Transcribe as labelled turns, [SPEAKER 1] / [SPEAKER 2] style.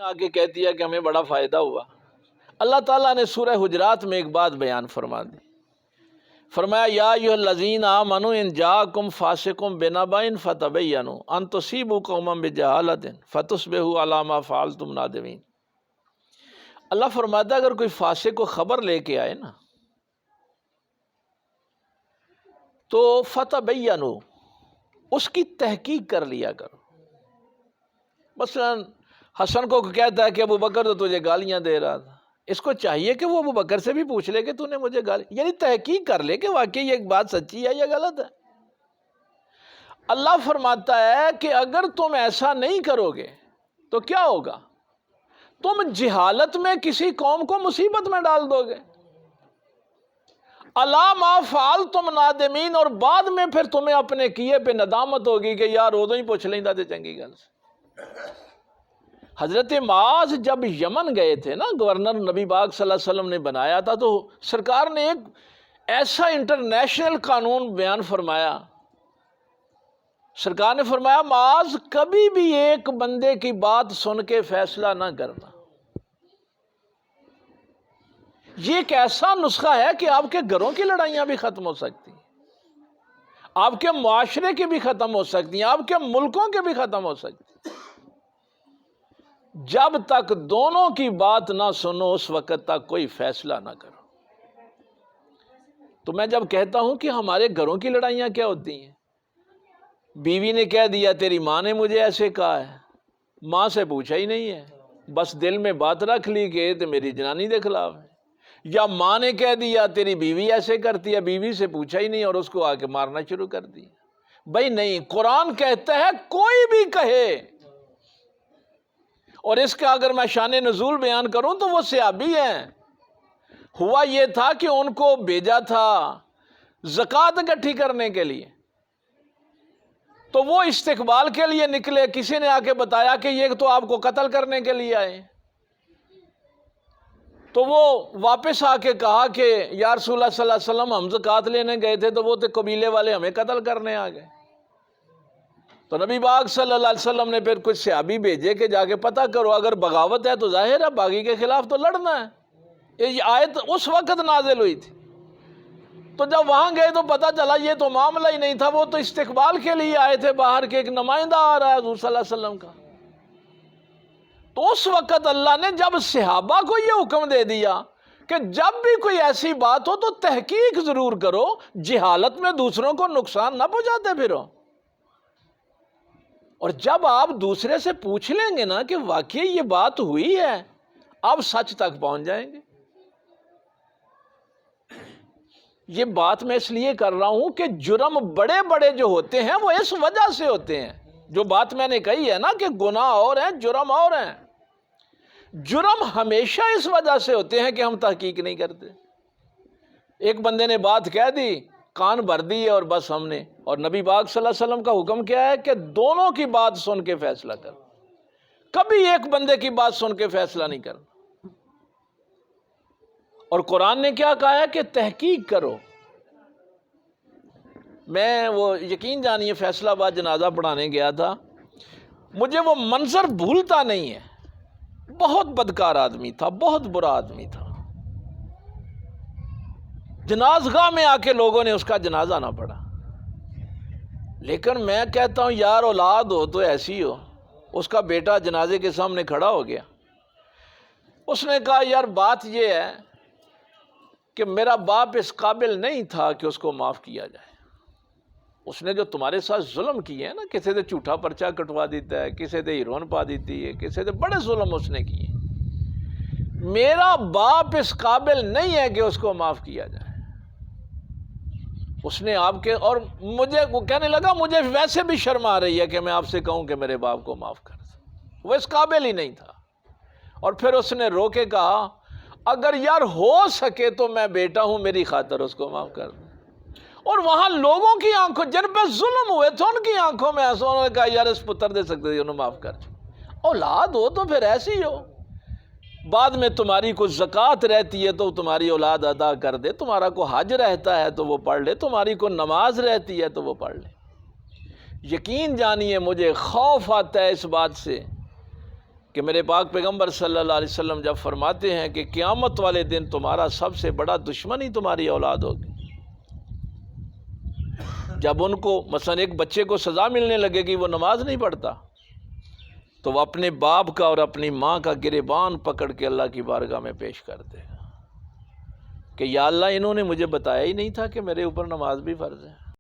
[SPEAKER 1] آگے کہتی ہے کہ ہمیں بڑا فائدہ ہوا۔ اللہ تعالیٰ نے سورہ حجرات میں ایک بات بیان فرما دی، فرمایا یا ایھا الذین آمنوا ان جاءکم فاسق بنبأ فتبینوا ان تصیبوا قوما بجہالۃ فتصبحوا علی ما فعلتم نادمین۔ اللہ فرماتا ہے اگر کوئی فاسق کو خبر لے کے آئے نا تو فتبینوا، اس کی تحقیق کر لیا کرو۔ مثلا حسن کو کہتا ہے کہ ابو بکر تو تجھے گالیاں دے رہا تھا، اس کو چاہیے کہ وہ ابو بکر سے بھی پوچھ لے کہ تو نے مجھے گالی، یعنی تحقیق کر لے کہ واقعی یہ بات سچی ہے یا غلط ہے۔ اللہ فرماتا ہے کہ اگر تم ایسا نہیں کرو گے تو کیا ہوگا؟ تم جہالت میں کسی قوم کو مصیبت میں ڈال دو گے۔ الا ما فعلتم نادمین، اور بعد میں پھر تمہیں اپنے کیے پہ ندامت ہوگی کہ یار ادوں ہی پوچھ لیندا تے چنگی گل سے۔ حضرت معاذ جب یمن گئے تھے نا، گورنر نبی پاک صلی اللہ علیہ وسلم نے بنایا تھا، تو سرکار نے ایک ایسا انٹرنیشنل قانون بیان فرمایا۔ سرکار نے فرمایا معاذ کبھی بھی ایک بندے کی بات سن کے فیصلہ نہ کرنا۔ یہ ایک ایسا نسخہ ہے کہ آپ کے گھروں کی لڑائیاں بھی ختم ہو سکتی ہیں، آپ کے معاشرے کی بھی ختم ہو سکتی ہیں، آپ کے ملکوں کے بھی ختم ہو سکتی ہیں۔ جب تک دونوں کی بات نہ سنو اس وقت تک کوئی فیصلہ نہ کرو۔ تو میں جب کہتا ہوں کہ ہمارے گھروں کی لڑائیاں کیا ہوتی ہیں، بیوی نے کہہ دیا تیری ماں نے مجھے ایسے کہا ہے، ماں سے پوچھا ہی نہیں ہے، بس دل میں بات رکھ لی کہ تو میری جنانی دے خلاف ہے۔ یا ماں نے کہہ دیا تیری بیوی ایسے کرتی ہے، بیوی سے پوچھا ہی نہیں اور اس کو آ کے مارنا شروع کر دیا۔ بھائی نہیں، قرآن کہتا ہے کوئی بھی کہے، اور اس کا اگر میں شان نزول بیان کروں تو وہ صحابی ہیں۔ ہوا یہ تھا کہ ان کو بھیجا تھا زکوٰۃ اکٹھی کرنے کے لیے، تو وہ استقبال کے لیے نکلے، کسی نے آ کے بتایا کہ یہ تو آپ کو قتل کرنے کے لیے آئے، تو وہ واپس آ کے کہا کہ یا رسول اللہ صلی اللہ علیہ وسلم ہم زکوٰۃ لینے گئے تھے تو وہ تو قبیلے والے ہمیں قتل کرنے آ گئے۔ تو نبی پاک صلی اللہ علیہ وسلم نے پھر کچھ صحابی بھیجے کہ جا کے پتہ کرو، اگر بغاوت ہے تو ظاہر ہے باغی کے خلاف تو لڑنا ہے۔ یہ آیت اس وقت نازل ہوئی تھی، تو جب وہاں گئے تو پتہ چلا یہ تو معاملہ ہی نہیں تھا، وہ تو استقبال کے لیے آئے تھے، باہر کے ایک نمائندہ آ رہا ہے حضور صلی اللہ علیہ وسلم کا۔ تو اس وقت اللہ نے جب صحابہ کو یہ حکم دے دیا کہ جب بھی کوئی ایسی بات ہو تو تحقیق ضرور کرو، جہالت میں دوسروں کو نقصان نہ پہنچاتے پھرو۔ اور جب آپ دوسرے سے پوچھ لیں گے نا کہ واقعی یہ بات ہوئی ہے، آپ سچ تک پہنچ جائیں گے۔ یہ بات میں اس لیے کر رہا ہوں کہ جرم بڑے بڑے جو ہوتے ہیں وہ اس وجہ سے ہوتے ہیں، جو بات میں نے کہی ہے نا کہ گناہ اور ہیں جرم اور ہیں۔ جرم ہمیشہ اس وجہ سے ہوتے ہیں کہ ہم تحقیق نہیں کرتے۔ ایک بندے نے بات کہہ دی، کان بھر دی اور بس ہم نے، اور نبی پاک صلی اللہ علیہ وسلم کا حکم کیا ہے کہ دونوں کی بات سن کے فیصلہ کرو، کبھی ایک بندے کی بات سن کے فیصلہ نہیں کرنا۔ اور قرآن نے کیا کہا ہے کہ تحقیق کرو۔ میں وہ یقین جانیے فیصلہ آباد جنازہ پڑھانے گیا تھا، مجھے وہ منظر بھولتا نہیں ہے۔ بہت بدکار آدمی تھا، بہت برا آدمی تھا۔ جنازگاہ میں آ کے لوگوں نے اس کا جنازہ نہ پڑھا، لیکن میں کہتا ہوں یار اولاد ہو تو ایسی ہو۔ اس کا بیٹا جنازے کے سامنے کھڑا ہو گیا، اس نے کہا یار بات یہ ہے کہ میرا باپ اس قابل نہیں تھا کہ اس کو معاف کیا جائے۔ اس نے جو تمہارے ساتھ ظلم کیے ہیں نا، کسی سے جھوٹا پرچہ کٹوا دیتا ہے، کسی سے ہیروئن پا دیتی ہے، کسی سے بڑے ظلم اس نے کیے، میرا باپ اس قابل نہیں ہے کہ اس کو معاف کیا جائے۔ اس نے آپ کے، اور مجھے وہ کہنے لگا مجھے ویسے بھی شرم آ رہی ہے کہ میں آپ سے کہوں کہ میرے باپ کو معاف کر دو، وہ اس قابل ہی نہیں تھا۔ اور پھر اس نے رو کے کہا اگر یار ہو سکے تو میں بیٹا ہوں، میری خاطر اس کو معاف کر دو۔ اور وہاں لوگوں کی آنکھوں، جن پہ ظلم ہوئے تھے ان کی آنکھوں میں آنسو، انہوں نے کہا یار اس پتر دے سکتے تھے، انہوں معاف کر دو۔ اولاد ہو تو پھر ایسی ہو، بعد میں تمہاری کوئی زکوٰۃ رہتی ہے تو تمہاری اولاد ادا کر دے، تمہارا کوئی حج رہتا ہے تو وہ پڑھ لے، تمہاری کوئی نماز رہتی ہے تو وہ پڑھ لے۔ یقین جانیے مجھے خوف آتا ہے اس بات سے کہ میرے پاک پیغمبر صلی اللہ علیہ وسلم جب فرماتے ہیں کہ قیامت والے دن تمہارا سب سے بڑا دشمن ہی تمہاری اولاد ہوگی. جب ان کو مثلا ایک بچے کو سزا ملنے لگے گی وہ نماز نہیں پڑھتا تو وہ اپنے باپ کا اور اپنی ماں کا گریبان پکڑ کے اللہ کی بارگاہ میں پیش کر دے گا کہ یا اللہ انہوں نے مجھے بتایا ہی نہیں تھا کہ میرے اوپر نماز بھی فرض ہے.